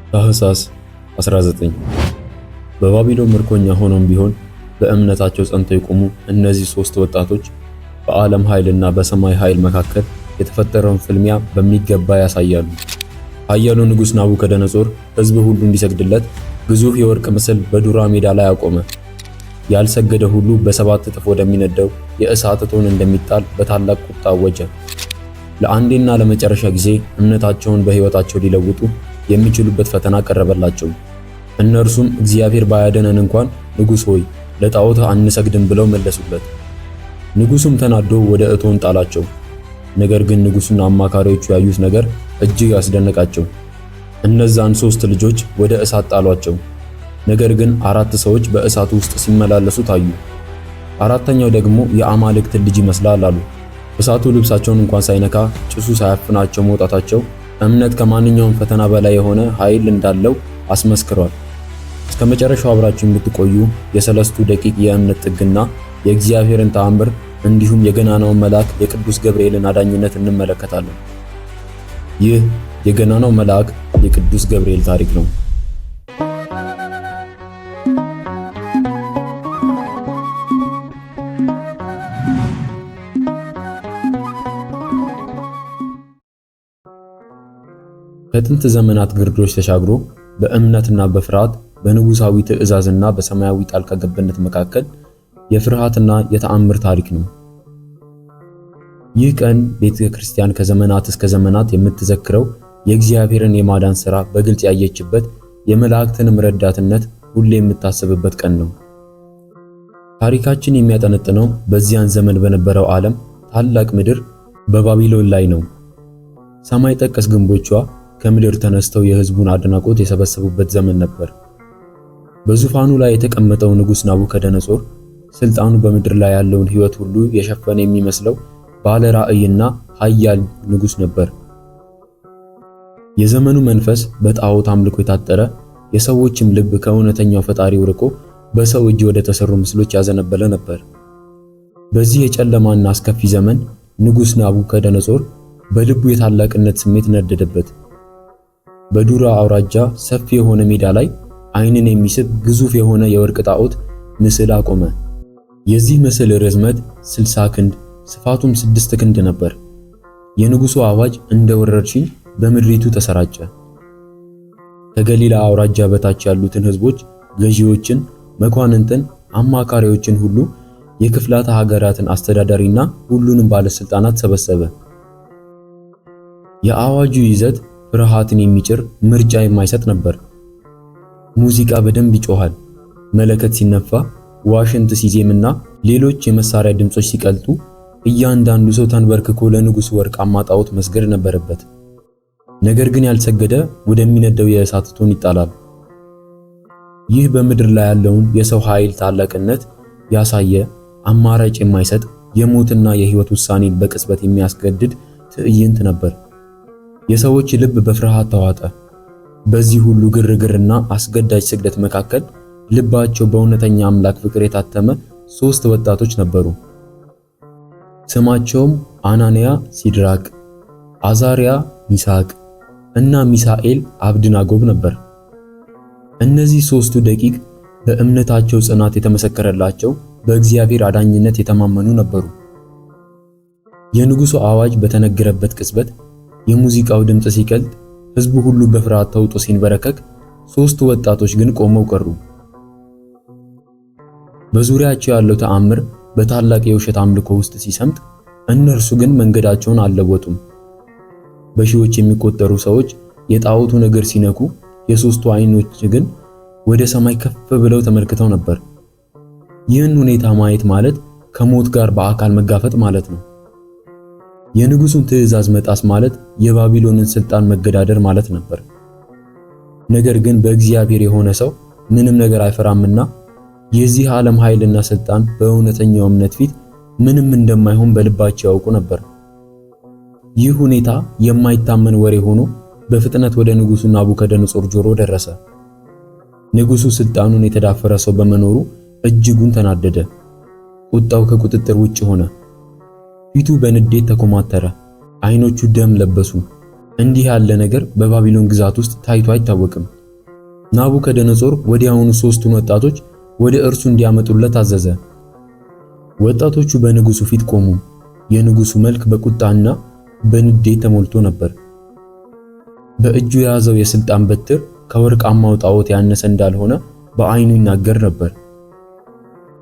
ታኅሳስ 19 በባቢሎን ምርኮኛ ሆነውም ቢሆን በእምነታቸው ጸንተው የቆሙ እነዚህ ሶስት ወጣቶች በዓለም ኃይልና በሰማይ ኃይል መካከል የተፈጠረውን ፍልሚያ በሚገባ ያሳያሉ። ኃያሉ ንጉሥ ናቡከደነጾር ሕዝብ ሁሉ እንዲሰግድለት ግዙፍ የወርቅ ምስል በዱራ ሜዳ ላይ አቆመ። ያልሰገደ ሁሉ በሰባት እጥፍ ወደሚነደው የእሳት እቶን እንደሚጣል በታላቅ ቁጣ አወጀ። ለአንዴና ለመጨረሻ ጊዜ እምነታቸውን በሕይወታቸው ሊለውጡ የሚችሉበት ፈተና ቀረበላቸው። እነርሱም እግዚአብሔር ባያደነን እንኳን ንጉሥ ሆይ ለጣዖት አንሰግድም ብለው መለሱለት። ንጉሡም ተናዶ ወደ እቶን ጣላቸው። ነገር ግን ንጉሡና አማካሪዎቹ ያዩት ነገር እጅግ አስደነቃቸው። እነዛን ሶስት ልጆች ወደ እሳት ጣሏቸው። ነገር ግን አራት ሰዎች በእሳቱ ውስጥ ሲመላለሱ ታዩ። አራተኛው ደግሞ የአማልክት ልጅ ይመስላል አሉ። እሳቱ ልብሳቸውን እንኳን ሳይነካ ጭሱ ሳያፍናቸው መውጣታቸው እምነት ከማንኛውም ፈተና በላይ የሆነ ኃይል እንዳለው አስመስክሯል። እስከ መጨረሻው አብራችሁ የምትቆዩ የሰለስቱ ደቂቅ የእምነት ጥግና የእግዚአብሔርን ተአምር እንዲሁም የገናናውን መልአክ የቅዱስ ገብርኤልን አዳኝነት እንመለከታለን። ይህ የገናናው መልአክ የቅዱስ ገብርኤል ታሪክ ነው። ከጥንት ዘመናት ግርዶች ተሻግሮ በእምነትና በፍርሃት በንጉሳዊ ትእዛዝና በሰማያዊ ጣልቃ ገብነት መካከል የፍርሃትና የተአምር ታሪክ ነው። ይህ ቀን ቤተ ክርስቲያን ከዘመናት እስከ ዘመናት የምትዘክረው የእግዚአብሔርን የማዳን ሥራ በግልጽ ያየችበት፣ የመላእክትንም ረዳትነት ሁሌ የምታስብበት ቀን ነው። ታሪካችን የሚያጠነጥነው በዚያን ዘመን በነበረው ዓለም ታላቅ ምድር በባቢሎን ላይ ነው። ሰማይ ጠቀስ ግንቦቿ ከምድር ተነስተው የሕዝቡን አድናቆት የሰበሰቡበት ዘመን ነበር። በዙፋኑ ላይ የተቀመጠው ንጉሥ ናቡከደነጾር ስልጣኑ በምድር ላይ ያለውን ሕይወት ሁሉ የሸፈነ የሚመስለው ባለ ራእይና ኃያል ንጉሥ ነበር። የዘመኑ መንፈስ በጣዖት አምልኮ የታጠረ፣ የሰዎችም ልብ ከእውነተኛው ፈጣሪው ርቆ በሰው እጅ ወደ ተሰሩ ምስሎች ያዘነበለ ነበር። በዚህ የጨለማና አስከፊ ዘመን ንጉሥ ናቡከደነጾር በልቡ የታላቅነት ስሜት ነደደበት። በዱራ አውራጃ ሰፊ የሆነ ሜዳ ላይ ዓይንን የሚስብ ግዙፍ የሆነ የወርቅ ጣዖት ምስል አቆመ። የዚህ ምስል ርዝመት 60 ክንድ ስፋቱም 6 ክንድ ነበር። የንጉሡ አዋጅ እንደ ወረርሽኝ በምድሪቱ ተሰራጨ። ከገሊላ አውራጃ በታች ያሉትን ሕዝቦች፣ ገዢዎችን፣ መኳንንትን፣ አማካሪዎችን ሁሉ የክፍላተ ሀገራትን አስተዳዳሪና ሁሉንም ባለስልጣናት ሰበሰበ። የአዋጁ ይዘት ፍርሃትን የሚጭር ምርጫ የማይሰጥ ነበር። ሙዚቃ በደንብ ይጮሃል፣ መለከት ሲነፋ፣ ዋሽንት ሲዜምና ሌሎች የመሳሪያ ድምጾች ሲቀልጡ እያንዳንዱ ሰው ተንበርክኮ ለንጉሡ ወርቃማ ጣዖት መስገድ ነበረበት። ነገር ግን ያልሰገደ ወደሚነደው የእሳት እቶን ይጣላል። ይህ በምድር ላይ ያለውን የሰው ኃይል ታላቅነት ያሳየ፣ አማራጭ የማይሰጥ የሞትና የሕይወት ውሳኔን በቅጽበት የሚያስገድድ ትዕይንት ነበር። የሰዎች ልብ በፍርሃት ተዋጠ። በዚህ ሁሉ ግርግርና አስገዳጅ ስግደት መካከል ልባቸው በእውነተኛ አምላክ ፍቅር የታተመ ሶስት ወጣቶች ነበሩ። ስማቸውም አናንያ ሲድራቅ፣ አዛርያ ሚሳቅ እና ሚሳኤል አብድናጎብ ነበር። እነዚህ ሶስቱ ደቂቅ በእምነታቸው ጽናት የተመሰከረላቸው፣ በእግዚአብሔር አዳኝነት የተማመኑ ነበሩ። የንጉሡ አዋጅ በተነገረበት ቅጽበት የሙዚቃው ድምጽ ሲቀልጥ ሕዝቡ ሁሉ በፍርሃት ተውጦ ሲንበረከክ፣ ሶስቱ ወጣቶች ግን ቆመው ቀሩ። በዙሪያቸው ያለው ተአምር በታላቅ የውሸት አምልኮ ውስጥ ሲሰምጥ፣ እነርሱ ግን መንገዳቸውን አልለወጡም። በሺዎች የሚቆጠሩ ሰዎች የጣዖቱን እግር ሲነኩ፣ የሶስቱ ዓይኖች ግን ወደ ሰማይ ከፍ ብለው ተመልክተው ነበር። ይህን ሁኔታ ማየት ማለት ከሞት ጋር በአካል መጋፈጥ ማለት ነው። የንጉሡን ትእዛዝ መጣስ ማለት የባቢሎንን ስልጣን መገዳደር ማለት ነበር። ነገር ግን በእግዚአብሔር የሆነ ሰው ምንም ነገር አይፈራምና የዚህ ዓለም ኃይልና ስልጣን በእውነተኛው እምነት ፊት ምንም እንደማይሆን በልባቸው ያውቁ ነበር። ይህ ሁኔታ የማይታመን ወሬ ሆኖ በፍጥነት ወደ ንጉሡ ናቡከደነጾር ጆሮ ደረሰ። ንጉሡ ስልጣኑን የተዳፈረ ሰው በመኖሩ እጅጉን ተናደደ። ቁጣው ከቁጥጥር ውጭ ሆነ። ፊቱ በንዴት ተኮማተረ፣ ዓይኖቹ ደም ለበሱ። እንዲህ ያለ ነገር በባቢሎን ግዛት ውስጥ ታይቶ አይታወቅም። ናቡከደነጾር ወዲያውኑ ሦስቱን ወጣቶች ወደ እርሱ እንዲያመጡለት አዘዘ። ወጣቶቹ በንጉሡ ፊት ቆሙ። የንጉሡ መልክ በቁጣና በንዴት ተሞልቶ ነበር። በእጁ የያዘው የሥልጣን በትር ከወርቃማው ጣዖት ያነሰ እንዳልሆነ በዓይኑ ይናገር ነበር።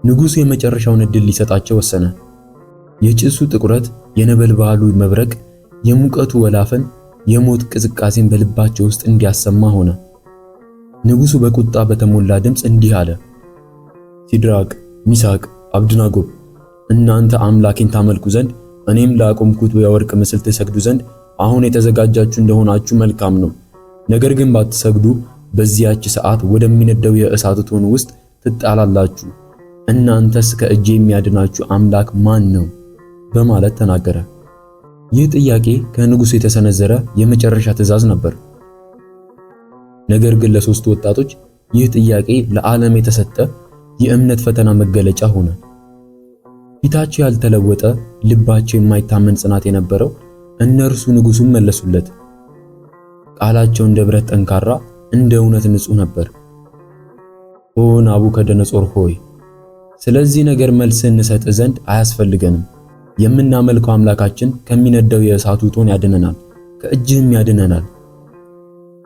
ንጉሡ የመጨረሻውን ዕድል ሊሰጣቸው ወሰነ። የጭሱ ጥቁረት፣ የነበልባሉ መብረቅ፣ የሙቀቱ ወላፈን የሞት ቅዝቃዜን በልባቸው ውስጥ እንዲያሰማ ሆነ። ንጉሡ በቁጣ በተሞላ ድምፅ እንዲህ አለ። ሲድራቅ፣ ሚሳቅ፣ አብድናጎ እናንተ አምላኬን ታመልኩ ዘንድ እኔም ላቆምኩት የወርቅ ምስል ትሰግዱ ዘንድ አሁን የተዘጋጃችሁ እንደሆናችሁ መልካም ነው። ነገር ግን ባትሰግዱ በዚያች ሰዓት ወደሚነደው የእሳት እቶን ውስጥ ትጣላላችሁ። እናንተስ ከእጄ የሚያድናችሁ አምላክ ማን ነው? በማለት ተናገረ። ይህ ጥያቄ ከንጉሡ የተሰነዘረ የመጨረሻ ትዕዛዝ ነበር። ነገር ግን ለሦስቱ ወጣቶች ይህ ጥያቄ ለዓለም የተሰጠ የእምነት ፈተና መገለጫ ሆነ። ፊታቸው ያልተለወጠ፣ ልባቸው የማይታመን ጽናት የነበረው እነርሱ ንጉሡን መለሱለት። ቃላቸው እንደ ብረት ጠንካራ፣ እንደ እውነት ንጹሕ ነበር። ኦ ናቡከደነጾር ሆይ፣ ስለዚህ ነገር መልስ እንሰጥ ዘንድ አያስፈልገንም። የምናመልከው አምላካችን ከሚነደው የእሳቱ እቶን ያድነናል፣ ከእጅህም ያድነናል።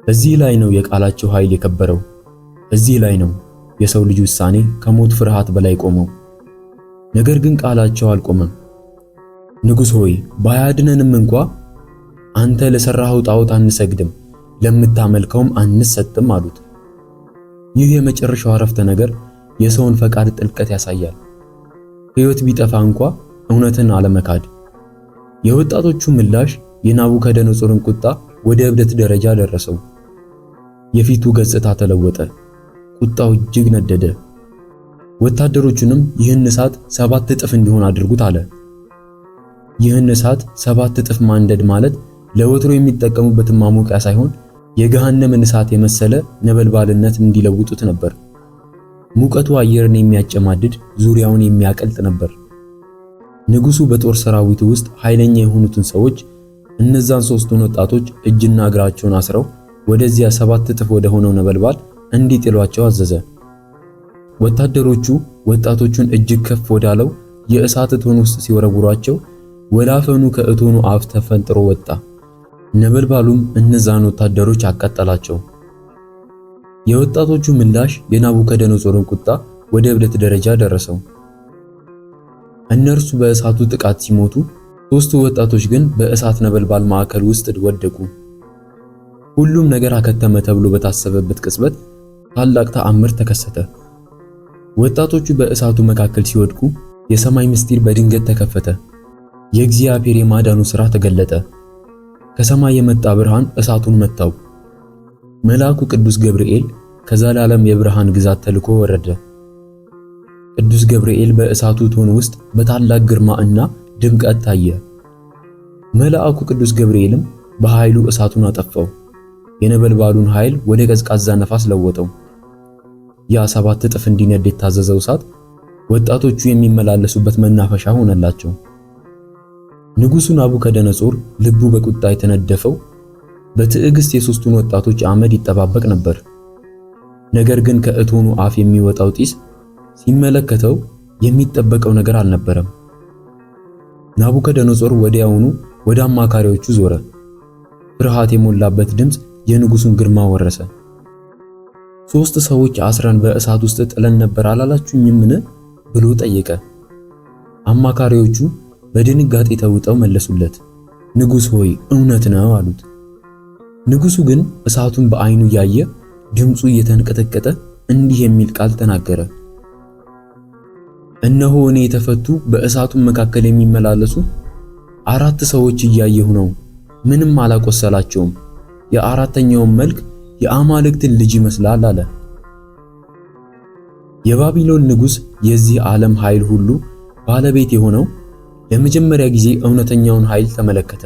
እዚህ ላይ ነው የቃላቸው ኃይል የከበረው። እዚህ ላይ ነው የሰው ልጅ ውሳኔ ከሞት ፍርሃት በላይ ቆመው። ነገር ግን ቃላቸው አልቆመም። ንጉሥ ሆይ ባያድነንም እንኳ አንተ ለሠራኸው ጣዖት አንሰግድም፣ ለምታመልከውም አንሰጥም አሉት። ይህ የመጨረሻው አረፍተ ነገር የሰውን ፈቃድ ጥልቀት ያሳያል። ሕይወት ቢጠፋ እንኳ እውነትን አለመካድ። የወጣቶቹ ምላሽ የናቡከደነጾርን ቁጣ ወደ እብደት ደረጃ ደረሰው። የፊቱ ገጽታ ተለወጠ። ቁጣው እጅግ ነደደ። ወታደሮቹንም ይህን እሳት 7 እጥፍ እንዲሆን አድርጉት አለ። ይህን እሳት 7 እጥፍ ማንደድ ማለት ለወትሮ የሚጠቀሙበትን ማሞቂያ ሳይሆን የገሃነምን እሳት የመሰለ ነበልባልነት እንዲለውጡት ነበር። ሙቀቱ አየርን የሚያጨማድድ፣ ዙሪያውን የሚያቀልጥ ነበር። ንጉሡ በጦር ሰራዊቱ ውስጥ ኃይለኛ የሆኑትን ሰዎች እነዛን ሦስቱን ወጣቶች እጅና እግራቸውን አስረው ወደዚያ 7 እጥፍ ወደ ሆነው ነበልባል እንዲጥሏቸው አዘዘ። ወታደሮቹ ወጣቶቹን እጅግ ከፍ ወዳለው የእሳት እቶን ውስጥ ሲወረውሯቸው ወላፈኑ ከእቶኑ አፍ ተፈንጥሮ ወጣ። ነበልባሉም እነዛን ወታደሮች አቃጠላቸው። የወጣቶቹ ምላሽ የናቡከደነጾርን ቁጣ ወደ እብደት ደረጃ ደረሰው። እነርሱ በእሳቱ ጥቃት ሲሞቱ፣ ሦስቱ ወጣቶች ግን በእሳት ነበልባል ማዕከል ውስጥ ወደቁ። ሁሉም ነገር አከተመ ተብሎ በታሰበበት ቅጽበት ታላቅ ተአምር ተከሰተ። ወጣቶቹ በእሳቱ መካከል ሲወድቁ የሰማይ ምስጢር በድንገት ተከፈተ። የእግዚአብሔር የማዳኑ ሥራ ተገለጠ። ከሰማይ የመጣ ብርሃን እሳቱን መታው። መልአኩ ቅዱስ ገብርኤል ከዘላለም የብርሃን ግዛት ተልኮ ወረደ። ቅዱስ ገብርኤል በእሳቱ እቶን ውስጥ በታላቅ ግርማ እና ድምቀት ታየ። መልአኩ ቅዱስ ገብርኤልም በኃይሉ እሳቱን አጠፋው። የነበልባሉን ኃይል ወደ ቀዝቃዛ ነፋስ ለወጠው። ያ 7 እጥፍ እንዲነድ የታዘዘው እሳት ወጣቶቹ የሚመላለሱበት መናፈሻ ሆነላቸው። ንጉሡ ናቡከደነጾር ልቡ በቁጣ የተነደፈው በትዕግስት የሦስቱን ወጣቶች አመድ ይጠባበቅ ነበር። ነገር ግን ከእቶኑ አፍ የሚወጣው ጢስ ሲመለከተው የሚጠበቀው ነገር አልነበረም። ናቡከደነጾር ወዲያውኑ ወደ አማካሪዎቹ ዞረ። ፍርሃት የሞላበት ድምፅ የንጉሡን ግርማ ወረሰ። 3 ሰዎች አስረን በእሳት ውስጥ ጥለን ነበር አላላችሁኝምን? ብሎ ጠየቀ። አማካሪዎቹ በድንጋጤ ተውጠው መለሱለት። ንጉሥ ሆይ እውነት ነው አሉት። ንጉሡ ግን እሳቱን በዓይኑ ያየ፣ ድምፁ እየተንቀጠቀጠ እንዲህ የሚል ቃል ተናገረ። እነሆ እኔ የተፈቱ በእሳቱን መካከል የሚመላለሱ 4 ሰዎች እያየሁ ነው። ምንም አላቆሰላቸውም። የአራተኛውም መልክ የአማልክትን ልጅ ይመስላል አለ። የባቢሎን ንጉሥ የዚህ ዓለም ኃይል ሁሉ ባለቤት የሆነው ለመጀመሪያ ጊዜ እውነተኛውን ኃይል ተመለከተ።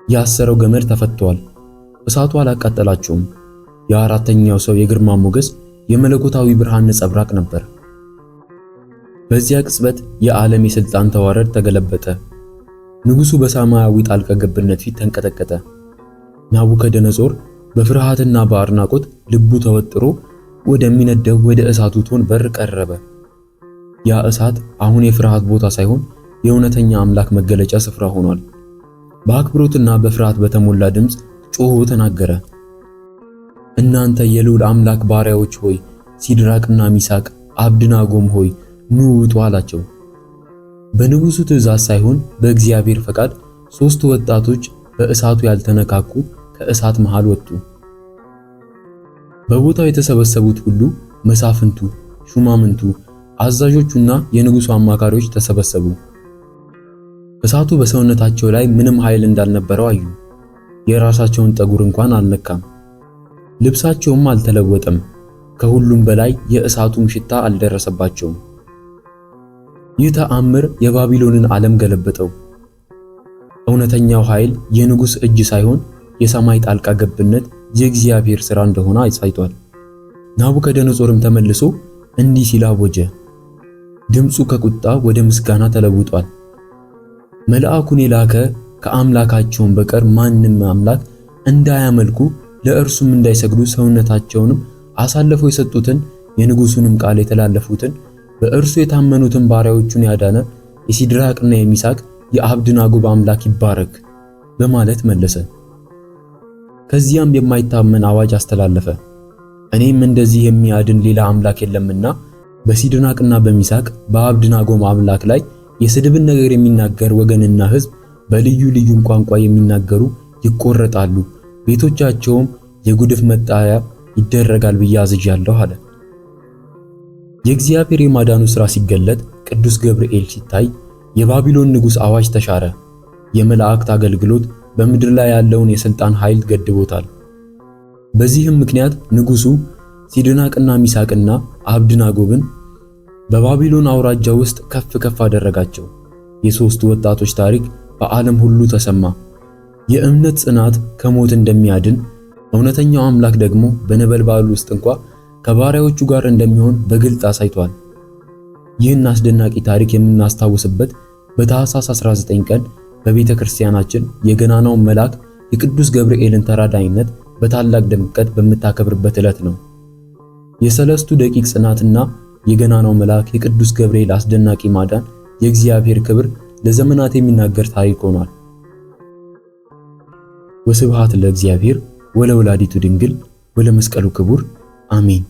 ያሰረው ገመድ ተፈቷል። እሳቱ አላቃጠላቸውም። የአራተኛው ሰው የግርማ ሞገስ የመለኮታዊ ብርሃን ነጸብራቅ ነበር። በዚያ ቅጽበት የዓለም የሥልጣን ተዋረድ ተገለበጠ። ንጉሡ በሰማያዊ ጣልቃ ገብነት ፊት ተንቀጠቀጠ። ናቡከደነጾር በፍርሃትና በአድናቆት ልቡ ተወጥሮ ወደሚነደው ወደ እሳቱ ቶን በር ቀረበ። ያ እሳት አሁን የፍርሃት ቦታ ሳይሆን የእውነተኛ አምላክ መገለጫ ስፍራ ሆኗል። በአክብሮትና በፍርሃት በተሞላ ድምፅ ጮሆ ተናገረ። እናንተ የልዑል አምላክ ባሪያዎች ሆይ፣ ሲድራቅና ሚሳቅ አብድናጎም ሆይ ኑ ውጡ አላቸው። በንጉሡ ትእዛዝ ሳይሆን በእግዚአብሔር ፈቃድ ሦስቱ ወጣቶች በእሳቱ ያልተነካኩ ከእሳት መሃል ወጡ። በቦታው የተሰበሰቡት ሁሉ መሳፍንቱ፣ ሹማምንቱ፣ አዛዦቹና የንጉሡ አማካሪዎች ተሰበሰቡ። እሳቱ በሰውነታቸው ላይ ምንም ኃይል እንዳልነበረው አዩ። የራሳቸውን ጠጉር እንኳን አልነካም፣ ልብሳቸውም አልተለወጠም። ከሁሉም በላይ የእሳቱም ሽታ አልደረሰባቸውም። ይህ ተአምር የባቢሎንን ዓለም ገለበጠው። እውነተኛው ኃይል የንጉሥ እጅ ሳይሆን የሰማይ ጣልቃ ገብነት የእግዚአብሔር ሥራ እንደሆነ አሳይቷል። ናቡከደነጾርም ተመልሶ እንዲህ ሲል አወጀ። ድምፁ ከቁጣ ወደ ምስጋና ተለውጧል። መልአኩን የላከ ከአምላካቸውን በቀር ማንም አምላክ እንዳያመልኩ ለእርሱም እንዳይሰግዱ ሰውነታቸውንም አሳልፈው የሰጡትን የንጉሡንም ቃል የተላለፉትን በእርሱ የታመኑትን ባሪያዎቹን ያዳነ የሲድራቅና የሚሳቅ የአብድናጎ አምላክ ይባረክ በማለት መለሰ። ከዚያም የማይታመን አዋጅ አስተላለፈ። እኔም እንደዚህ የሚያድን ሌላ አምላክ የለምና በሲድራቅና በሚሳቅ በአብድናጎም አምላክ ላይ የስድብን ነገር የሚናገር ወገንና ሕዝብ በልዩ ልዩም ቋንቋ የሚናገሩ ይቆረጣሉ፣ ቤቶቻቸውም የጉድፍ መጣያ ይደረጋል ብዬ አዝዣለሁ አለ። የእግዚአብሔር የማዳኑ ሥራ ሲገለጥ ቅዱስ ገብርኤል ሲታይ የባቢሎን ንጉሥ አዋጅ ተሻረ። የመላእክት አገልግሎት በምድር ላይ ያለውን የሥልጣን ኃይል ገድቦታል። በዚህም ምክንያት ንጉሡ ሲድራቅና ሚሳቅና አብድናጎብን በባቢሎን አውራጃ ውስጥ ከፍ ከፍ አደረጋቸው። የሦስቱ ወጣቶች ታሪክ በዓለም ሁሉ ተሰማ። የእምነት ጽናት ከሞት እንደሚያድን፣ እውነተኛው አምላክ ደግሞ በነበልባሉ ውስጥ እንኳ ከባሪያዎቹ ጋር እንደሚሆን በግልጽ አሳይቷል። ይህን አስደናቂ ታሪክ የምናስታውስበት በታኅሳስ 19 ቀን በቤተ ክርስቲያናችን የገናናው መልአክ የቅዱስ ገብርኤልን ተራዳይነት በታላቅ ድምቀት በምታከብርበት ዕለት ነው። የሰለስቱ ደቂቅ ጽናትና የገናናው መልአክ የቅዱስ ገብርኤል አስደናቂ ማዳን የእግዚአብሔር ክብር ለዘመናት የሚናገር ታሪክ ሆኗል። ወስብሐት ለእግዚአብሔር ወለወላዲቱ ድንግል ወለመስቀሉ ክቡር አሜን።